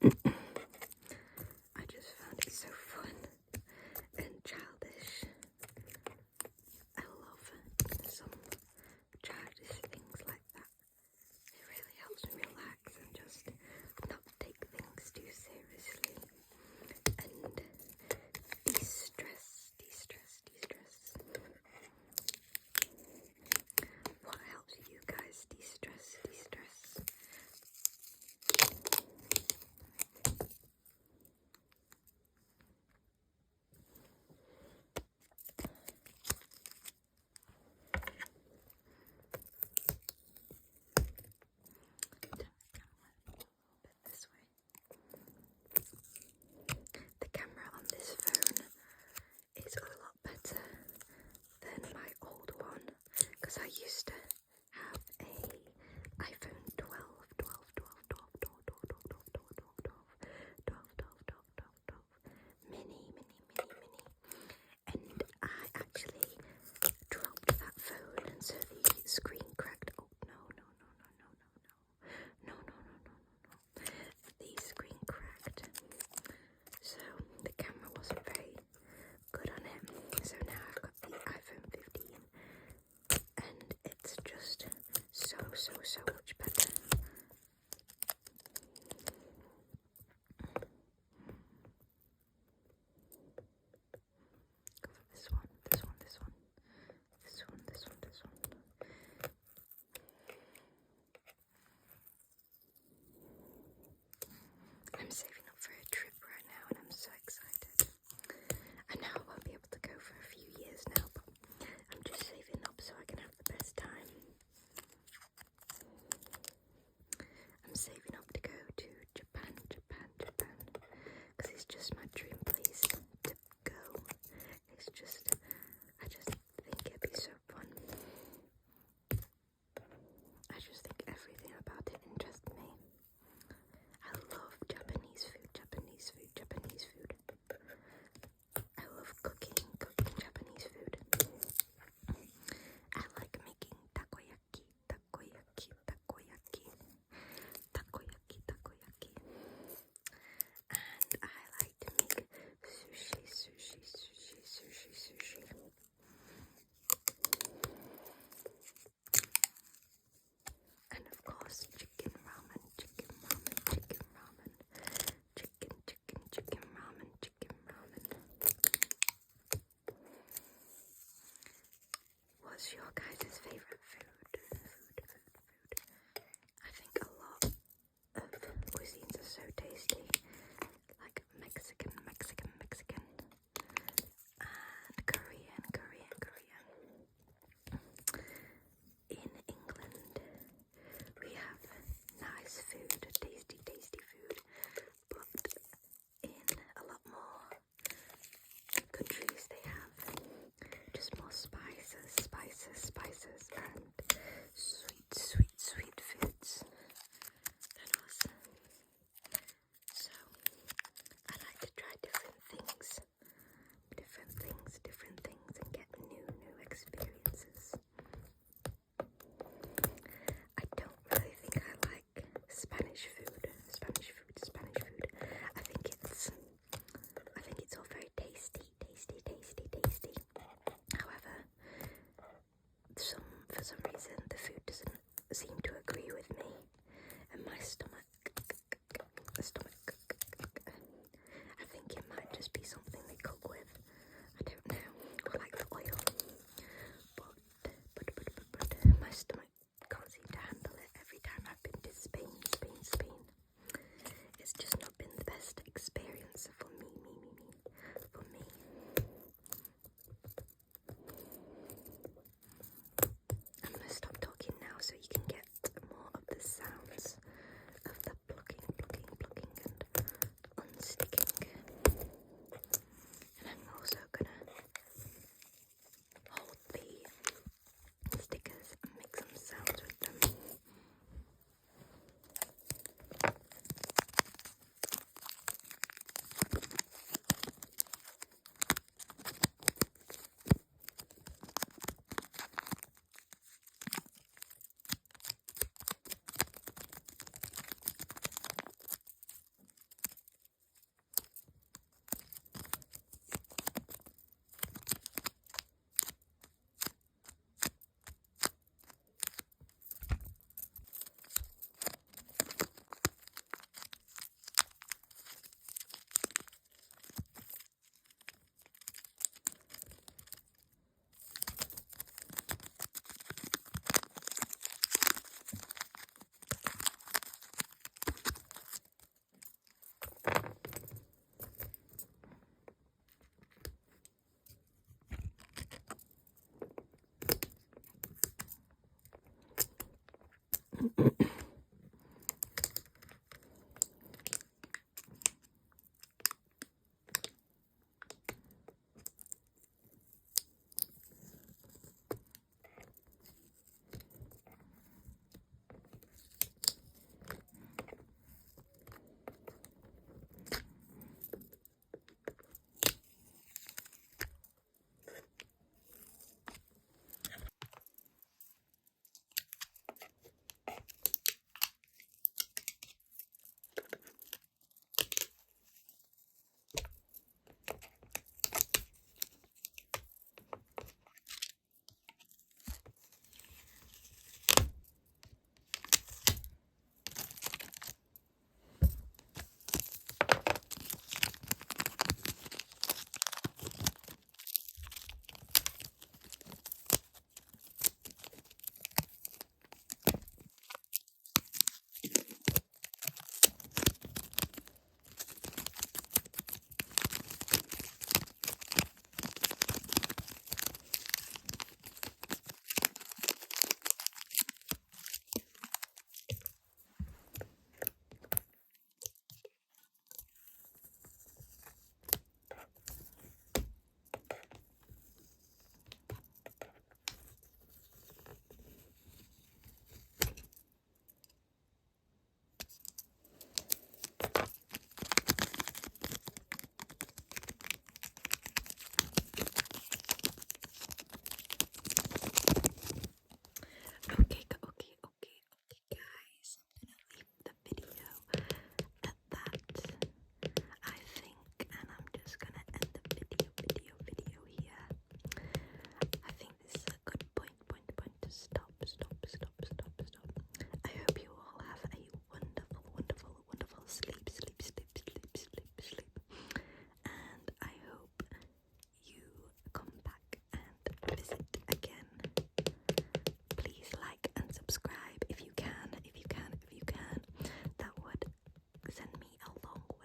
I just found it so fun and childish. I love some childish things like that. It really helps me relax and just not take things too seriously and de-stress. What helps you guys de-stress? This way. The camera on this phone is a lot better than my old one because I used to have a iPhone 12 mini, and I actually dropped that phone and so the screen cracked. Oh no. The screen cracked, so the camera wasn't very good on it. So now I've got the iPhone 15 and it's just so much better. Go for this one. I'm saving up for a trip right now and I'm so excited. I know I won't be able to go for a few years now, but I'm just saving up so I can have the best time. I'm saving up to go to Japan, because it's just my dream place to go. I just think it'd be so fun. I just think everything about it interests me. I love Japanese food. I love cooking Japanese food. I like making takoyaki. And I like to make sushi. And of course, chicken ramen. What's your guys' favorite food? I think a lot of cuisines are so tasty, like Mexican, and Korean. In England, we have nice food, tasty food, but in a lot more countries they have just more spices and sweet foods than us. So I like to try different things and get new experiences. I don't really think I like Spanish food. I think it's all very tasty. However, for some reason the food doesn't seem to agree with me and my stomach. I think it might just be something